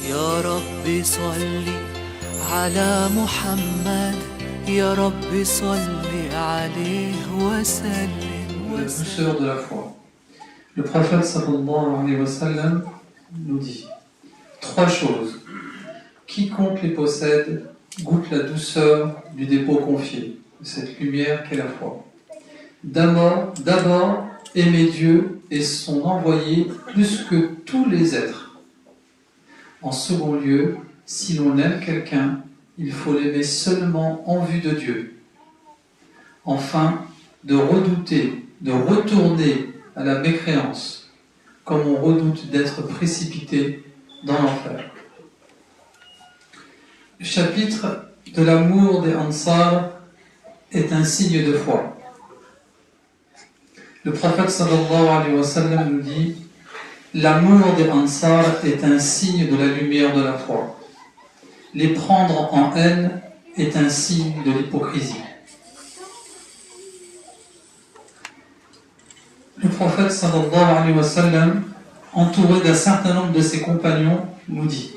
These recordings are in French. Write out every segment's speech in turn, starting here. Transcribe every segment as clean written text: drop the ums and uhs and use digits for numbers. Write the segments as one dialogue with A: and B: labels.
A: يا رب صل على محمد يا رب صل عليه وسلم.
B: La douceur de la foi. Le prophète sallallahu alayhi wa sallam nous dit 3 choses. Quiconque les possède goûte la douceur du dépôt confié, de cette lumière qu'est la foi. D'abord, aimer Dieu et son envoyé plus que tous les êtres. En second lieu, si l'on aime quelqu'un, il faut l'aimer seulement en vue de Dieu. Enfin, de redouter, de retourner à la mécréance, comme on redoute d'être précipité dans l'enfer. Le chapitre de l'amour des Ansar est un signe de foi. Le prophète sallallahu alayhi wa sallam nous dit: l'amour des Ansar est un signe de la lumière de la foi. Les prendre en haine est un signe de l'hypocrisie. Le prophète sallallahu alayhi wa sallam, entouré d'un certain nombre de ses compagnons, nous dit: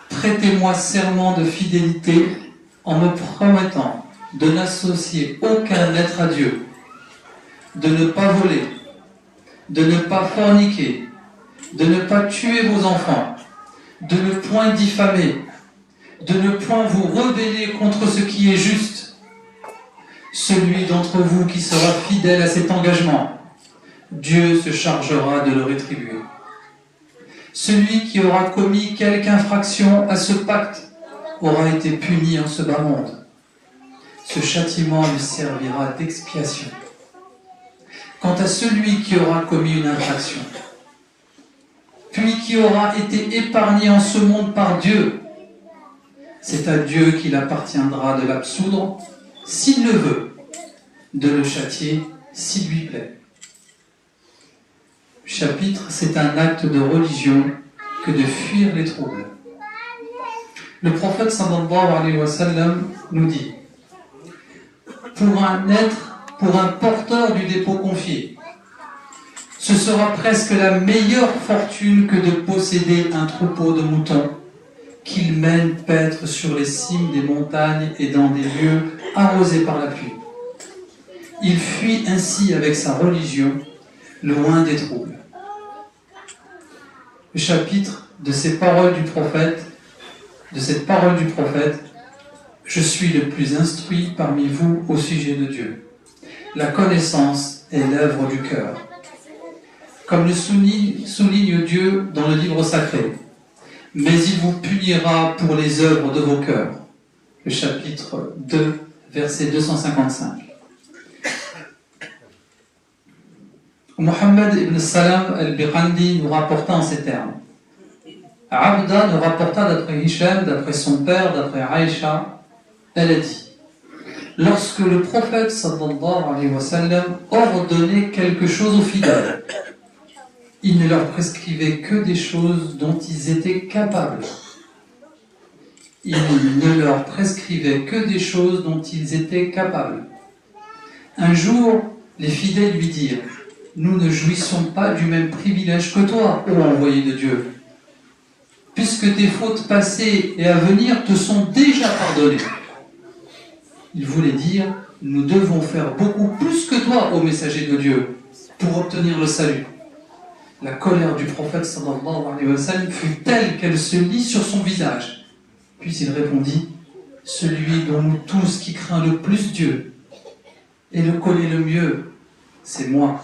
B: prêtez-moi serment de fidélité en me promettant de n'associer aucun être à Dieu, de ne pas voler, de ne pas forniquer, de ne pas tuer vos enfants, de ne point diffamer, de ne point vous rebeller contre ce qui est juste. Celui d'entre vous qui sera fidèle à cet engagement, Dieu se chargera de le rétribuer. Celui qui aura commis quelque infraction à ce pacte aura été puni en ce bas monde. Ce châtiment lui servira d'expiation. Quant à celui qui aura commis une infraction, puis qui aura été épargné en ce monde par Dieu, c'est à Dieu qu'il appartiendra de l'absoudre, s'il le veut, de le châtier, s'il lui plaît. Chapitre, c'est un acte de religion que de fuir les troubles. Le prophète sallallahu alayhi wa sallam nous dit: pour un porteur du dépôt confié, ce sera presque la meilleure fortune que de posséder un troupeau de moutons qu'il mène paître sur les cimes des montagnes et dans des lieux arrosés par la pluie. Il fuit ainsi avec sa religion loin des troubles. Le chapitre de cette parole du prophète: je suis le plus instruit parmi vous au sujet de Dieu. La connaissance est l'œuvre du cœur. Comme le souligne Dieu dans le livre sacré, mais il vous punira pour les œuvres de vos cœurs. Le chapitre 2, verset 255. Mohammed ibn Salam al-Biqandi nous rapporta en ces termes. Abda nous rapporta d'après Hisham, d'après son père, d'après Aïcha, elle a dit: lorsque le prophète sallallahu alayhi wa sallam ordonnait quelque chose aux fidèles, il ne leur prescrivait que des choses dont ils étaient capables. Il ne leur prescrivait que des choses dont ils étaient capables. Un jour, les fidèles lui dirent: nous ne jouissons pas du même privilège que toi, ô envoyé de Dieu, puisque tes fautes passées et à venir te sont déjà pardonnées. Il voulait dire: nous devons faire beaucoup plus que toi, ô messager de Dieu, pour obtenir le salut. La colère du prophète sallallahu alayhi wa sallam fut telle qu'elle se lit sur son visage. Puis il répondit: celui dont nous tous qui craint le plus Dieu et le connaît le mieux, c'est moi.